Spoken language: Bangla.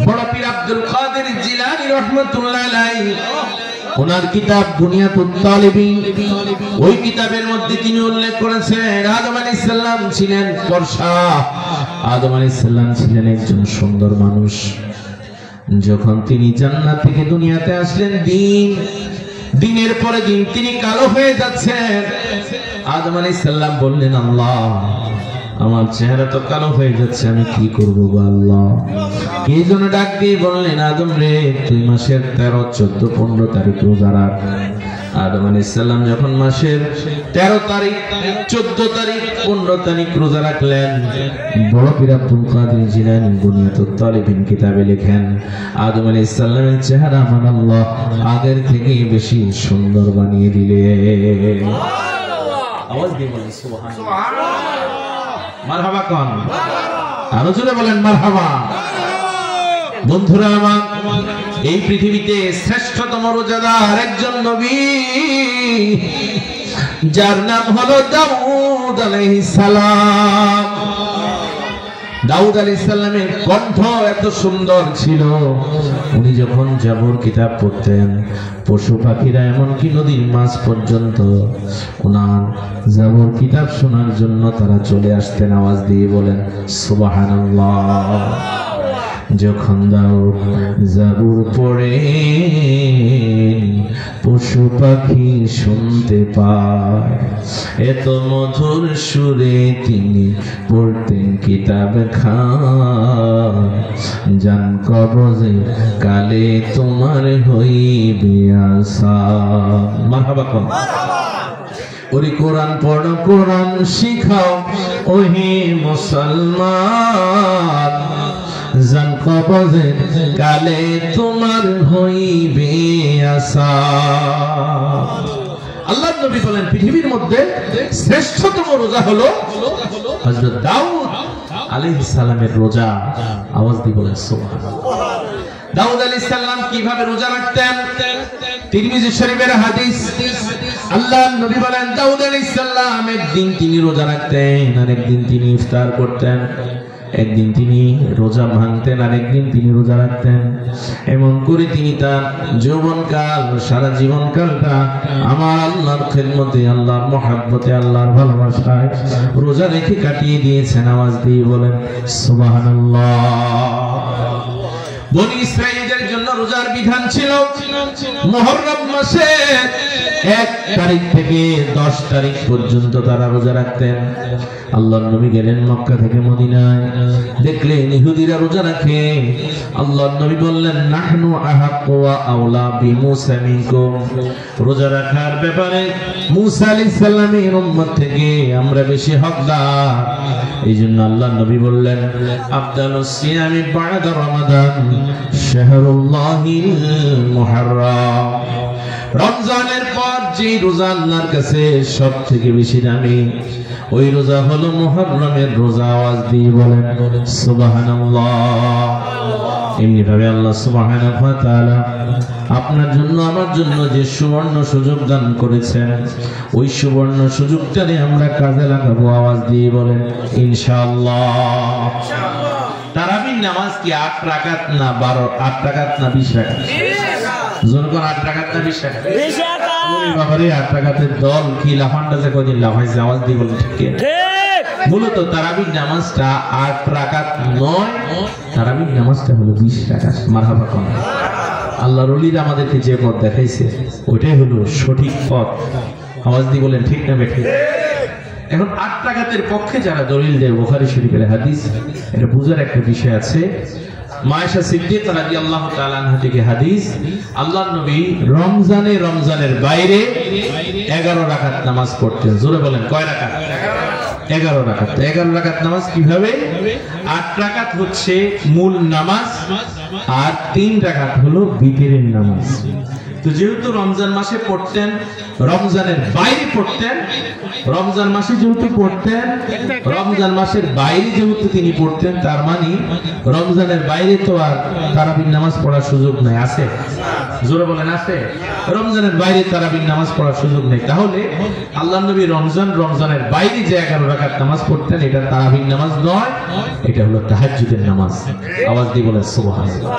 বড় পীর আব্দুল কাদের জিলানী রাহমাতুল্লাহ আলাইহি ওনার কিতাব বুনিয়াতুত তালিবিন, ওই কিতাবের মধ্যে তিনি উল্লেখ করেছেন আদম আলাইহিস সালাম ছিলেন ফর্সা, আদম আলাইহিস সালাম ছিলেন একজন সুন্দর মানুষ। যখন তিনি জান্নাত থেকে দুনিয়াতে আসলেন, দিনের পরে দিন তিনি কালো হয়ে যাচ্ছেন। আদম আলাইহিস সালাম বললেন, আল্লাহ আমার চেহারা তো কালো হয়ে যাচ্ছে, আমি কি করবো গো আল্লাহ? এই জন্য ডাক দিয়ে বললেন, আদম রে, তুই মাসের 13, 14, 15 তারিখ রোজা রাখ। আদম আলাইহিস সালাম যখন মাসের 13 তারিখ, 14 তারিখ, 15 তারিখ রোজা রাখলেন, বড় পীর আব্দুল কাদের জিলানী বুনিয়াতুত তালিবিন কিতাবে লেখেন, আদম আলাইহিস সালামের চেহারা আমার আল্লাহ আগের থেকে বেশি সুন্দর বানিয়ে দিলেন। আওয়াজ দিয়ে বলেন সুবহানাল্লাহ, মারহাবা কোন, আরো জোরে বলেন মারহাবা। বন্ধুরা আমার, এই পৃথিবীতে শ্রেষ্ঠতম রোজাদার একজন নবী, যার নাম হলো দাউদ আলাইহিস সালাম। দাউদ আলাইহিস সালামের কণ্ঠ এত সুন্দর ছিল, উনি যখন জাবর কিতাব পড়তেন, পশু পাখিরা এমনকি নদীর মাছ পর্যন্ত ওনার জাবর কিতাব শোনার জন্য তারা চলে আসতেন। আওয়াজ দিয়ে বলেন সুবহানাল্লাহ। যখন দাউদ জাবুর পড়ে পশু পাখি শুনতে পায়, এত মধুর সুরে তিনি পড়তেন কিতাব খান, জান কবজে কালে তোমার হইবে আশা। মারহাবা কোন। ওরে কোরআন পড়ো, কোরআন শিখাও ওহে মুসলমান, জান কবজে কালে তোমার হইবে আশা। আল্লাহর নবী বলেন, পৃথিবীর মধ্যে শ্রেষ্ঠতম রোজা হলো হযরত দাউদ আলাইহিস সালামের রোজা। আওয়াজ দিয়ে বলেন সুবহানাল্লাহ। দাউদ আলাইহিস সালাম কিভাবে রোজা রাখতেন? তিরমিজি শরীফের হাদিস, আল্লাহর নবী বলেন, দাউদ আলাইহিস সালাম একদিন তিনি রোজা রাখতেন, আর একদিন তিনি ইফতার করতেন। একদিন তিনি রোজা ভাঙতেন, আর একদিন তিনি রোজা রাখতেন। এমন করে তিনি তার যৌবনকাল, সারা জীবনকালটা আমার আল্লাহর খেদমতে, আল্লাহর মহব্বতে, আল্লাহর ভালোবাসায় রোজা রেখে কাটিয়ে দিয়েছেন। আওয়াজ দিয়ে বলেন সুবহানাল্লাহ। বনি ইসরাঈলের জন্য রোজার বিধান ছিল মুহররম মাসে 1 তারিখ থেকে 10 তারিখ পর্যন্ত তারা রোজা রাখতেন। আল্লাহর নবী গেলেন মক্কা থেকে মদিনায়, দেখলেন ইহুদিরা রোজা রাখে। আল্লাহর নবী বললেন, নাহনু আহাক্কু ওয়া আওলা বিমূসা মিনকুম, রোজা রাখার ব্যাপারে মূসা আলাইহিস সালামের উম্মত থেকে আমরা বেশি হকদার। এইজন্য আল্লাহর নবী বললেন, আফদালুস সিয়ামি বা'দা রমাদান শাহরুল্লাহিল মুহাররম, রমজানের পর যে রোজা আল্লাহর কাছে সবথেকে বেশি দামি, ওই রোজা হলো মুহররমের রোজা। আওয়াজ দিয়ে বলেন সুবহানাল্লাহ। এমনি ভাবে আল্লাহ সুবহানাহু ওয়া তাআলা আপনার জন্য, আমার জন্য যে সুবর্ণ সুযোগ দান করেছেন, ওই সুবর্ণ সুযোগটারে আমরা কাজে লাগাবো। আওয়াজ দিয়ে বলেন ইনশাআল্লাহ। তারাবির নামাজ কি 8 রাকাত না 8 রাকাত না 20 রাকাত? জনগণ 8 রাকাত না 20 রাকাত? 20 রাকাত। ওরে বাবারে, 8 রাকাতের দল কি লাফানটা যে কদিন লাফাইছে। আওয়াজ দিয়ে বলেন ঠিক ঠিক। মূলত তারাবির নামাজটা 8 রাকাত নয়, তারাবির নামাজটা হলো 20 রাকাত। মারহাবা কোন। আল্লাহর ওলিরা আমাদেরকে যে পথ দেখাইছে, ওইটাই হলো সঠিক পথ। আওয়াজ দিয়ে বলেন ঠিক না বেঠিক? এখন 8 রাকাতের পক্ষে যারা দলিল দেয়, বুখারী শরীফের হাদিস, এটা বুঝার একটা বিষয় আছে। মায়েশা সিদ্দিকা রাদিয়াল্লাহু তাআলা আনহা থেকে হাদিস, আল্লাহর নবী রমজানের বাইরে 11 রাকাত নামাজ পড়তেন। জোরে বলেন কয় রাকাত? 11 রাকাত। 11 রাকাত নামাজ কিভাবে? 8 রাকাত হচ্ছে মূল নামাজ, আর 3 রাকাত হলো বিতরের নামাজ। তো যেহেতু রমজান মাসে পড়তেন, রমজানের বাইরে পড়তেন, রমজান মাসে যেহেতু পড়তেন, রমজান মাসের বাইরে যেহেতু তিনি পড়তেন, তার মানে রমজানের বাইরে তো আর তারাবির নামাজ পড়ার সুযোগ নাই। আছে? জোরে বলেন আছে? রমজানের বাইরে তারাবির নামাজ পড়ার সুযোগ নেই। তাহলে আল্লাহর নবী রমজানের বাইরে যে 11 রাকাত নামাজ পড়তেন, এটা তারাবির নামাজ নয়, এটা হলো তাহাজ্জুদের নামাজ। আওয়াজ দিয়ে বলেন সুবহানাল্লাহ।